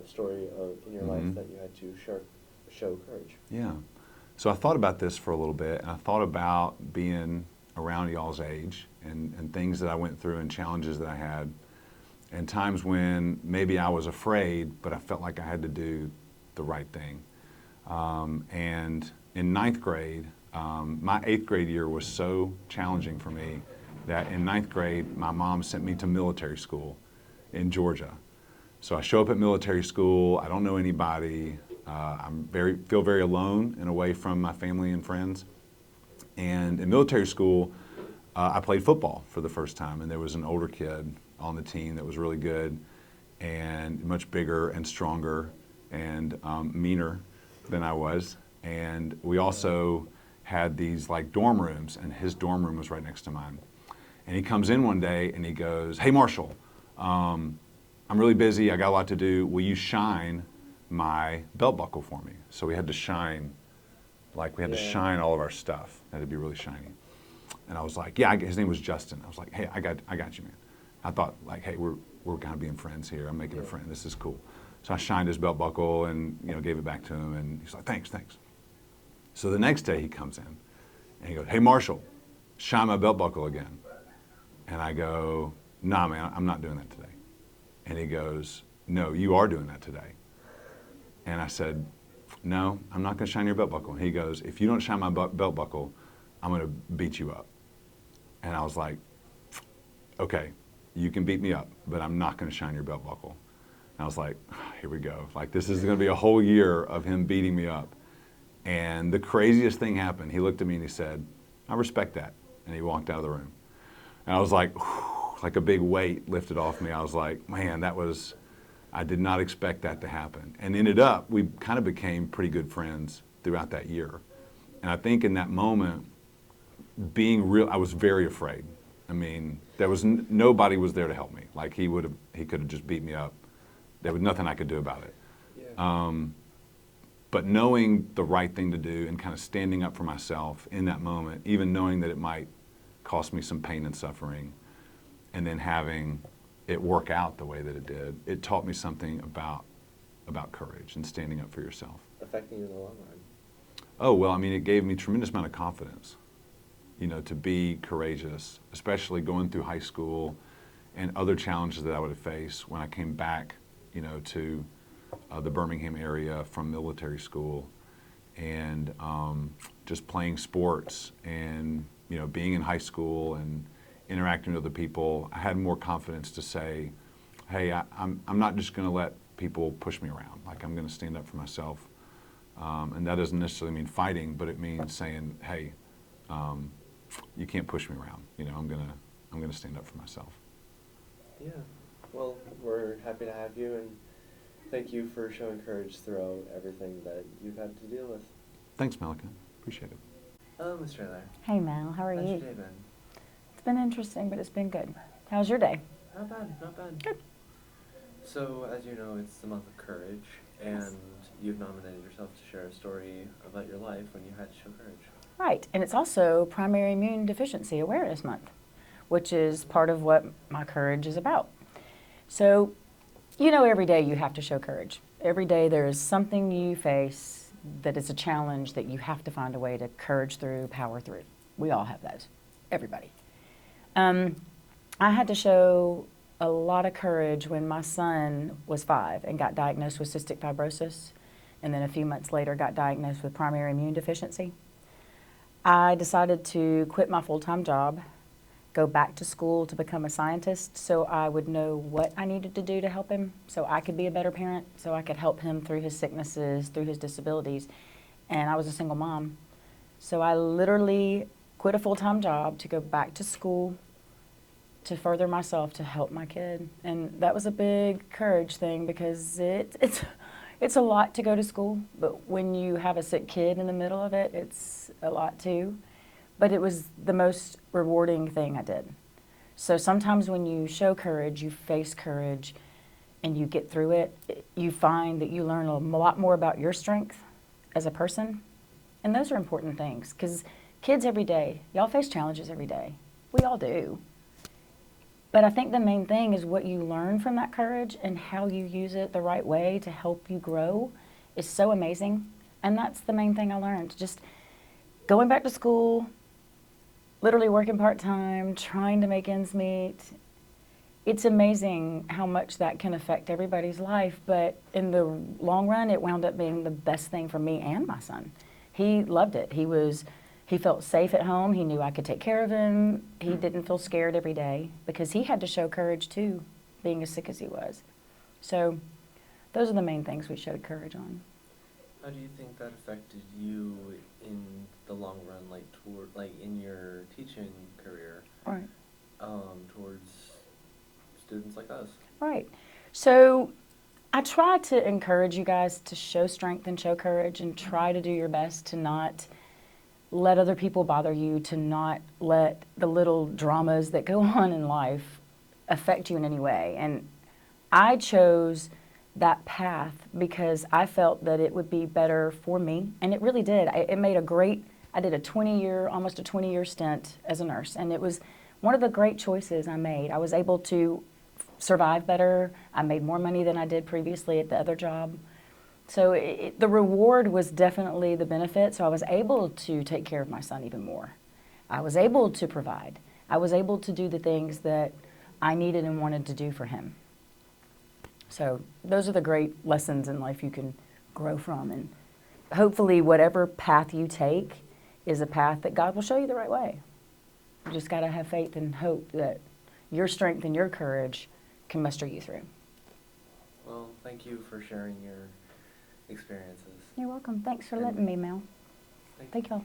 story in your life that you had to show courage. Yeah. So I thought about this for a little bit, and I thought about being around y'all's age and things that I went through and challenges that I had, and times when maybe I was afraid, but I felt like I had to do the right thing. And in ninth grade, my eighth grade year was so challenging for me that in ninth grade, my mom sent me to military school in Georgia. So I show up at military school, I don't know anybody, feel very alone and away from my family and friends. And in military school, I played football for the first time, and there was an older kid on the team that was really good and much bigger and stronger and meaner than I was. And we also had these like dorm rooms, and his dorm room was right next to mine. And he comes in one day and he goes, "Hey Marshall, I'm really busy, I got a lot to do, will you shine my belt buckle for me?" So we had to shine, like we had to shine all of our stuff. It had to be really shiny. And I was like, yeah, his name was Justin. I was like, hey, I got you, man. I thought like, hey, we're kind of being friends here. I'm making a friend, this is cool. So I shined his belt buckle and gave it back to him, and he's like, thanks. So the next day he comes in and he goes, "Hey Marshall, shine my belt buckle again." And I go, "Nah man, I'm not doing that today." And he goes, "No, you are doing that today." And I said, "No, I'm not going to shine your belt buckle." And he goes, "If you don't shine my belt buckle, I'm going to beat you up." And I was like, "Okay, you can beat me up, but I'm not going to shine your belt buckle." And I was like, here we go. Like, this is going to be a whole year of him beating me up. And the craziest thing happened. He looked at me and he said, "I respect that." And he walked out of the room. And I was like, whew, like a big weight lifted off me. I was like, man, I did not expect that to happen. And ended up, we kind of became pretty good friends throughout that year. And I think in that moment, I was very afraid. I mean, there was nobody was there to help me. Like he could have just beat me up. There was nothing I could do about it. Yeah. But knowing the right thing to do and kind of standing up for myself in that moment, even knowing that it might cost me some pain and suffering, and then having it work out the way that it did, it taught me something about courage and standing up for yourself. Affecting you in the long run. Oh, well, I mean, it gave me a tremendous amount of confidence, to be courageous, especially going through high school and other challenges that I would have faced when I came back, to the Birmingham area from military school, and just playing sports and, being in high school and interacting with other people. I had more confidence to say, hey, I'm not just going to let people push me around. Like, I'm going to stand up for myself. And that doesn't necessarily mean fighting, but it means saying, hey, you can't push me around. I'm going to stand up for myself. Yeah. Well, we're happy to have you, and thank you for showing courage throughout everything that you've had to deal with. Thanks, Malika. Appreciate it. Hello, Ms. Trailer. Hey Mal, how are How's you? your day been? It's been interesting, but it's been good. How's your day? Not bad. Good. So, as you know, it's the month of courage, and you've nominated yourself to share a story about your life when you had to show courage. Right, and it's also Primary Immune Deficiency Awareness Month, which is part of what my courage is about. So, every day you have to show courage. Every day there is something you face that is a challenge that you have to find a way to courage through, power through. We all have those, everybody. I had to show a lot of courage when my son was 5 and got diagnosed with cystic fibrosis, and then a few months later got diagnosed with primary immune deficiency. I decided to quit my full-time job, go back to school to become a scientist so I would know what I needed to do to help him, so I could be a better parent, so I could help him through his sicknesses, through his disabilities. And I was a single mom. So I literally quit a full-time job to go back to school to further myself to help my kid. And that was a big courage thing because it's a lot to go to school, but when you have a sick kid in the middle of it, it's a lot too. But it was the most rewarding thing I did. So sometimes when you show courage, you face courage, and you get through it, you find that you learn a lot more about your strength as a person. And those are important things, because kids every day, y'all face challenges every day. We all do. But I think the main thing is what you learn from that courage and how you use it the right way to help you grow is so amazing. And that's the main thing I learned. Just going back to school, literally working part-time, trying to make ends meet. It's amazing how much that can affect everybody's life, but in the long run, it wound up being the best thing for me and my son. He loved it. He felt safe at home. He knew I could take care of him. He didn't feel scared every day because he had to show courage too, being as sick as he was. So those are the main things we showed courage on. How do you think that affected you in the long run, like in your teaching career, Right. towards students like us? Right. So I try to encourage you guys to show strength and show courage and try to do your best to not let other people bother you, to not let the little dramas that go on in life affect you in any way. And I chose that path because I felt that it would be better for me, and it really did. I did almost a 20-year stint as a nurse, and it was one of the great choices I made. I was able to survive better. I made more money than I did previously at the other job. So the reward was definitely the benefit. So I was able to take care of my son even more. I was able to provide. I was able to do the things that I needed and wanted to do for him. So those are the great lessons in life you can grow from. And hopefully whatever path you take is a path that God will show you the right way. You just got to have faith and hope that your strength and your courage can muster you through. Well, thank you for sharing your experiences. You're welcome. Thanks for And- letting me, Mel. Thank you. Thank y'all.